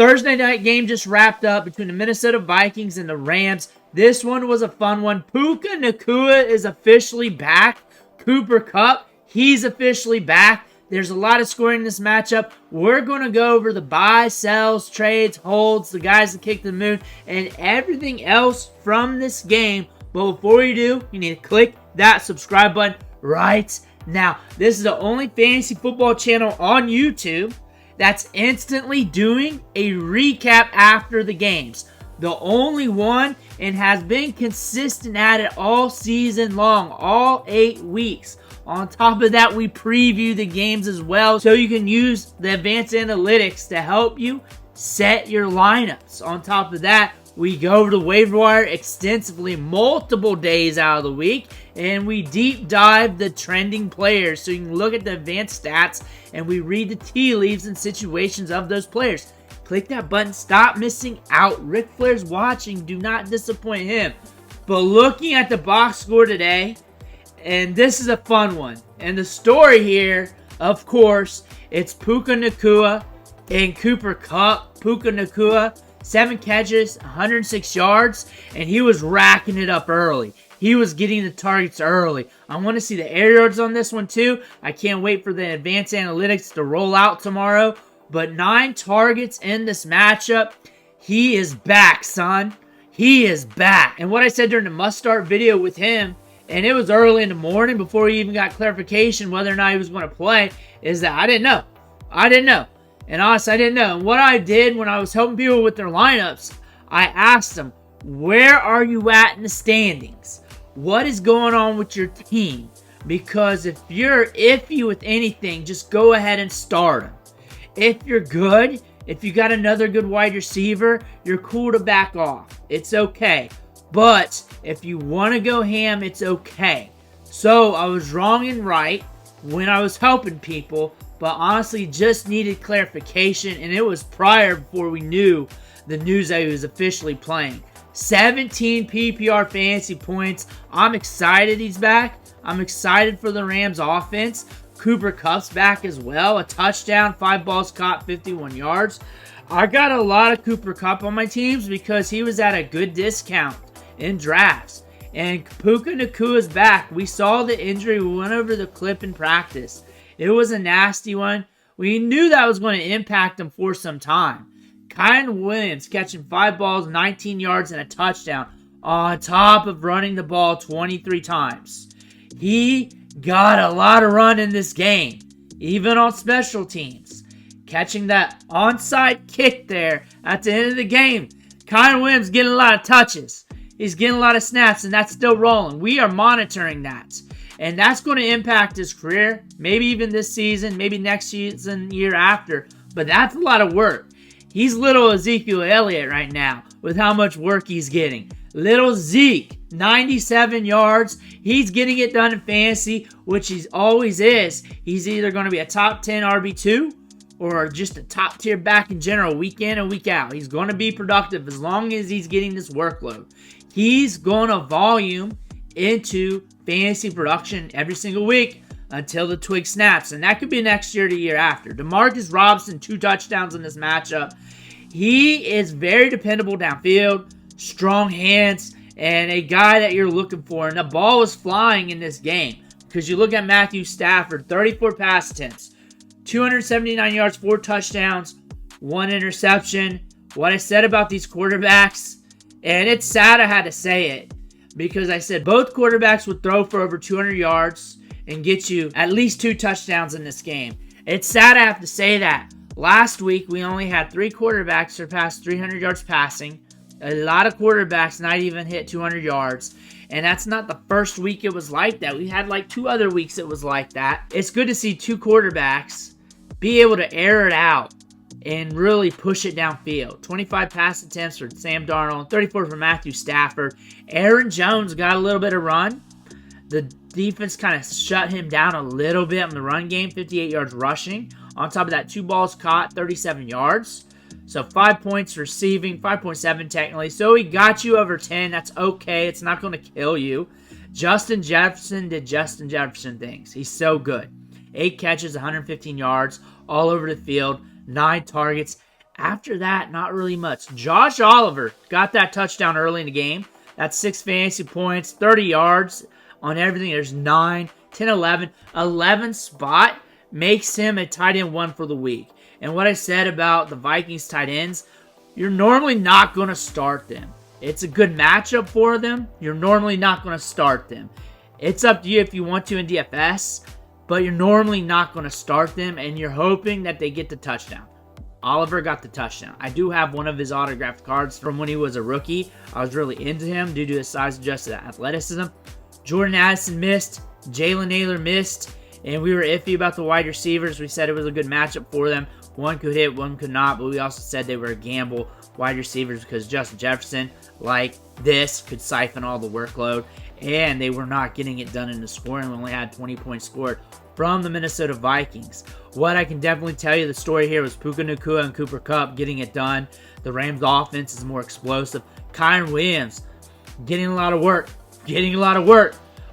Thursday night game just wrapped up between the Minnesota Vikings and the Rams. This one was a fun one. Puka Nacua is officially back. Cooper Kupp, he's officially back. There's a lot of scoring in this matchup. We're going to go over the buy, sells, trades, holds, the guys that kick the moon, and everything else from this game. But before you do, you need to click that subscribe button right now. This is the only fantasy football channel on YouTube that's instantly doing a recap after the games. The only one, and has been consistent at it all season long, all 8 weeks. On top of that, we preview the games as well, so you can use the advanced analytics to help you set your lineups. On top of that, we go over the waiver wire extensively multiple days out of the week, and we deep dive the trending players so you can look at the advanced stats, and we read the tea leaves and situations of those players. Click that button. Stop missing out. Ric Flair's watching. Do not disappoint him. But looking at the box score today, and this is a fun one. And the story here, of course, it's Puka Nacua and Cooper Kupp. Puka Nacua, 7 catches, 106 yards, and he was racking it up early. He was getting the targets early. I want to see the air yards on this one too. I can't wait for the advanced analytics to roll out tomorrow. But 9 targets in this matchup. He is back, son. He is back. And what I said during the must-start video with him, and it was early in the morning before he even got clarification whether or not he was going to play, is that I didn't know. I didn't know. And honestly, I didn't know. And what I did when I was helping people with their lineups, I asked them, where are you at in the standings? What is going on with your team? Because if you're iffy with anything, just go ahead and start him. If you're good, if you got another good wide receiver, you're cool to back off. It's okay. But if you want to go ham, it's okay. So I was wrong and right when I was helping people, but honestly just needed clarification, and it was prior before we knew the news that he was officially playing. 17 PPR fantasy points. I'm excited he's back. I'm excited for the Rams offense. Cooper Kupp's back as well. A touchdown, 5 balls caught, 51 yards. I got a lot of Cooper Kupp on my teams because he was at a good discount in drafts. And Puka Nacua is back. We saw the injury. We went over the clip in practice. It was a nasty one. We knew that was going to impact him for some time. Kyren Williams catching 5 balls, 19 yards, and a touchdown on top of running the ball 23 times. He got a lot of run in this game, even on special teams. Catching that onside kick there at the end of the game. Kyren Williams getting a lot of touches. He's getting a lot of snaps, and that's still rolling. We are monitoring that. And that's going to impact his career, maybe even this season, maybe next season, year after. But that's a lot of work. He's little Ezekiel Elliott right now with how much work he's getting. Little Zeke, 97 yards. He's getting it done in fantasy, which he always is. He's either going to be a top 10 RB2 or just a top tier back in general, week in and week out. He's going to be productive as long as he's getting this workload. He's going to volume into fantasy production every single week until the twig snaps. And that could be next year to year after. Demarcus Robinson, 2 touchdowns in this matchup. He is very dependable downfield. Strong hands, and a guy that you're looking for. And the ball was flying in this game because you look at Matthew Stafford, 34 pass attempts, 279 yards, 4 touchdowns, 1 interception. What I said about these quarterbacks, and it's sad I had to say it because I said both quarterbacks would throw for over 200 yards and get you at least 2 touchdowns in this game. It's sad I have to say that. Last week, we only had 3 quarterbacks surpass 300 yards passing. A lot of quarterbacks not even hit 200 yards. And that's not the first week it was like that. We had like 2 other weeks it was like that. It's good to see 2 quarterbacks be able to air it out and really push it downfield. 25 pass attempts for Sam Darnold, 34 for Matthew Stafford. Aaron Jones got a little bit of run. The defense kind of shut him down a little bit in the run game, 58 yards rushing. On top of that, 2 balls caught, 37 yards. So 5 points receiving, 5.7 technically. So he got you over 10. That's okay. It's not going to kill you. Justin Jefferson did Justin Jefferson things. He's so good. 8 catches, 115 yards, all over the field. 9 targets. After that, not really much. Josh Oliver got that touchdown early in the game. That's 6 fantasy points, 30 yards on everything. There's 9, 10, 11. 11 spot makes him a tight end 1 for the week. And what I said about the Vikings tight ends, you're normally not going to start them. It's a good matchup for them. You're normally not going to start them. It's up to you if you want to in DFS, but you're normally not going to start them, and you're hoping that they get the touchdown. Oliver got the touchdown. I do have one of his autographed cards from when he was a rookie. I was really into him due to his size-adjusted athleticism. Jordan Addison missed. Jalen Naylor missed. And we were iffy about the wide receivers. We said it was a good matchup for them. One could hit, one could not. But we also said they were a gamble wide receivers because Justin Jefferson, like this, could siphon all the workload. And they were not getting it done in the scoring. We only had 20 points scored from the Minnesota Vikings. What I can definitely tell you, the story here was Puka Nacua and Cooper Kupp getting it done. The Rams offense is more explosive. Kyren Williams getting a lot of work.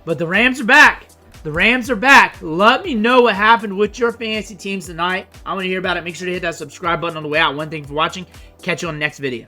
But the Rams are back. Let me know what happened with your fantasy teams tonight. I want to hear about it. Make sure to hit that subscribe button on the way out. One thing for watching. Catch you on the next video.